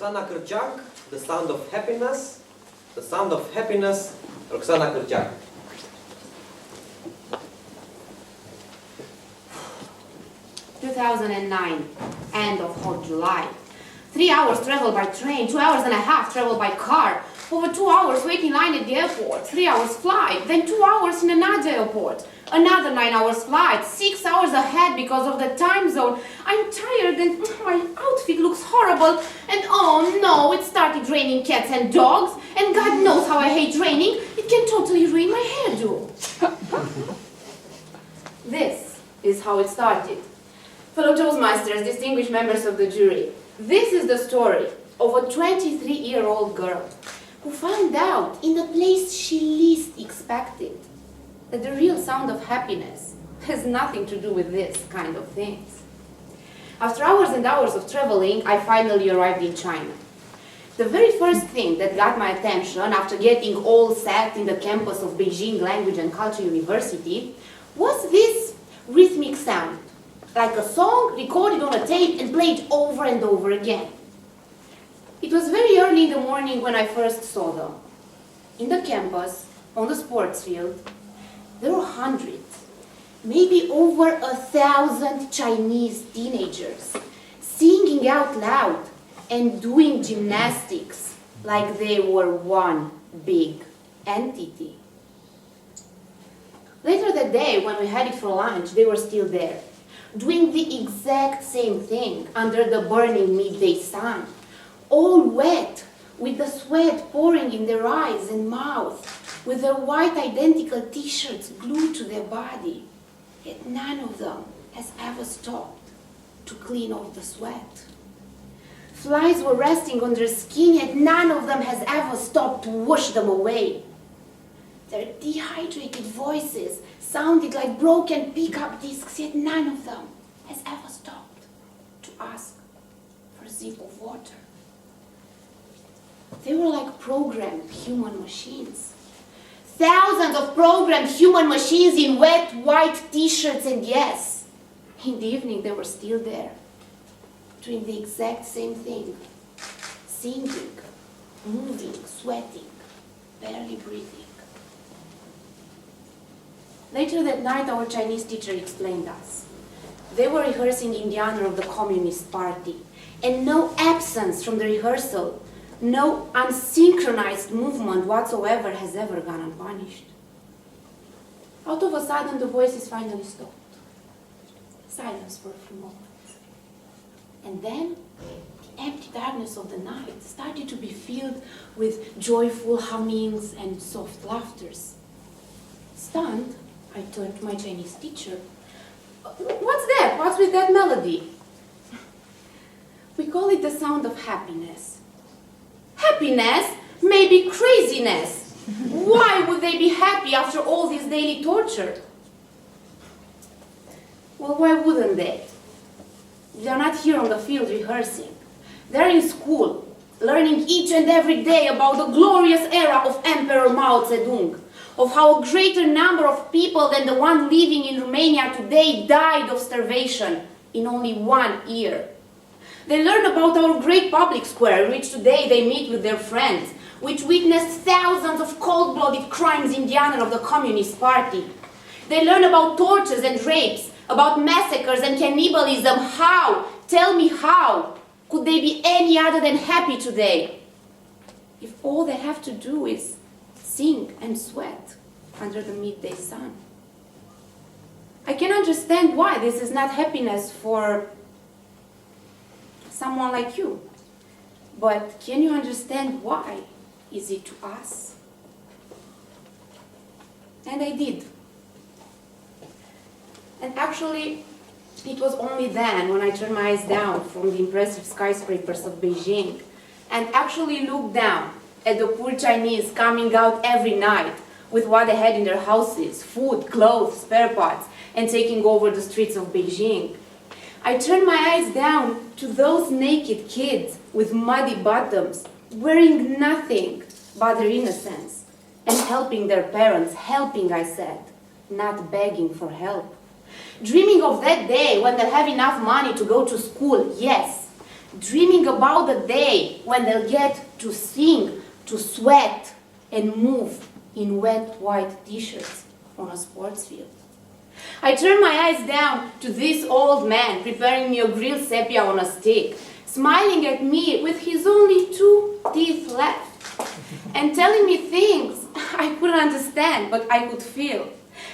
Roxana Cârceag, The Sound of Happiness. The Sound of Happiness, Roxana Cârceag. (2009), end of hot July. 3 hours travel by train, 2 hours and a half travel by car, over 2 hours waiting line at the airport, 3 hours flight, then 2 hours in another airport, another 9 hours flight, 6 hours ahead because of the time zone. I'm tired and my outfit looks horrible, and oh no, it started raining cats and dogs, and God knows how I hate raining, it can totally ruin my hairdo. This is how it started. Fellow Toastmasters, distinguished members of the jury, this is the story of a 23-year-old girl who found out in the place she least expected that the real sound of happiness has nothing to do with this kind of things. After hours and hours of traveling, I finally arrived in China. The very first thing that got my attention after getting all set in the campus of Beijing Language and Culture University was this rhythmic sound, like a song recorded on a tape and played over and over again. It was very early in the morning when I first saw them. In the campus, on the sports field, there were hundreds, maybe over 1,000 Chinese teenagers singing out loud and doing gymnastics like they were one big entity. Later that day, when we headed for lunch, they were still there, doing the exact same thing under the burning midday sun, all wet, with the sweat pouring in their eyes and mouth, with their white identical t-shirts glued to their body. Yet none of them has ever stopped to clean off the sweat. Flies were resting on their skin, yet none of them has ever stopped to wash them away. Their dehydrated voices sounded like broken pickup discs, yet none of them has ever stopped to ask for a sip of water. They were like programmed human machines. Thousands of programmed human machines in wet white t-shirts, and yes, in the evening they were still there, doing the exact same thing, singing, moving, sweating, barely breathing. Later that night, our Chinese teacher explained us. They were rehearsing in the honor of the Communist Party, and no absence from the rehearsal, no unsynchronized movement whatsoever has ever gone unpunished. Out of a sudden, the voices finally stopped. Silence for a few moments. And then, the empty darkness of the night started to be filled with joyful hummings and soft laughters. Stunned, I turned to my Chinese teacher. What's that? What's with that melody? We call it the sound of happiness. Happiness may be craziness. Why would they be happy after all this daily torture? Well, why wouldn't they? They're not here on the field rehearsing. They're in school, learning each and every day about the glorious era of Emperor Mao Zedong, of how a greater number of people than the one living in Romania today died of starvation in only 1 year. They learn about our great public square, in which today they meet with their friends, which witnessed thousands of cold-blooded crimes in the honor of the Communist Party. They learn about tortures and rapes, about massacres and cannibalism. How? Tell me how? Could they be any other than happy today? If all they have to do is sing and sweat under the midday sun. I can understand why this is not happiness for someone like you. But can you understand why is it to us? And I did. And actually, it was only then when I turned my eyes down from the impressive skyscrapers of Beijing and actually looked down at the poor Chinese coming out every night with what they had in their houses, food, clothes, spare parts, and taking over the streets of Beijing. I turned my eyes down to those naked kids with muddy bottoms, wearing nothing but their innocence, and helping their parents, helping, I said, not begging for help. Dreaming of that day when they'll have enough money to go to school, yes, dreaming about the day when they'll get to sing, to sweat, and move in wet white t-shirts on a sports field. I turn my eyes down to this old man preparing me a grilled sepia on a stick, smiling at me with his only 2 teeth left, and telling me things I couldn't understand, but I could feel.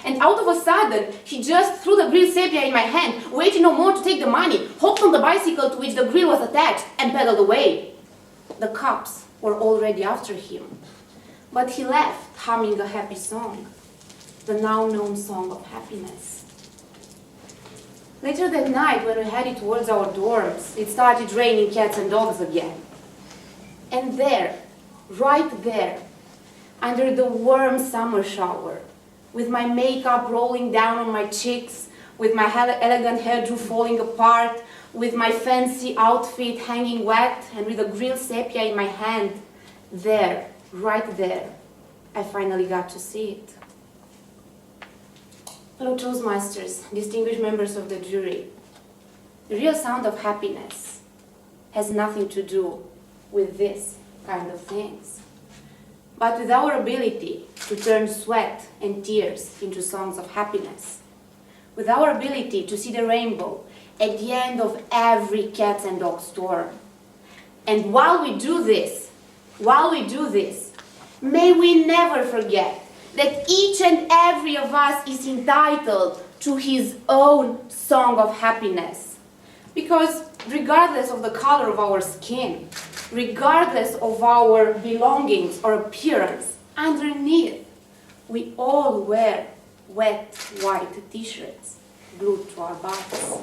And out of a sudden, he just threw the grilled sepia in my hand, waiting no more to take the money, hopped on the bicycle to which the grill was attached, and pedaled away. The cops were already after him, but he left humming a happy song, the now-known song of happiness. Later that night, when we headed towards our dorms, it started raining cats and dogs again. And there, right there, under the warm summer shower, with my makeup rolling down on my cheeks, with my elegant hairdo falling apart, with my fancy outfit hanging wet, and with a grilled sepia in my hand, there, right there, I finally got to see it. Fellow Toastmasters, distinguished members of the jury, the real sound of happiness has nothing to do with this kind of things, but with our ability to turn sweat and tears into songs of happiness, with our ability to see the rainbow at the end of every cats and dogs storm. And while we do this, may we never forget that each and every of us is entitled to his own song of happiness. Because regardless of the color of our skin, regardless of our belongings or appearance, underneath, we all wear wet white t-shirts glued to our bodies.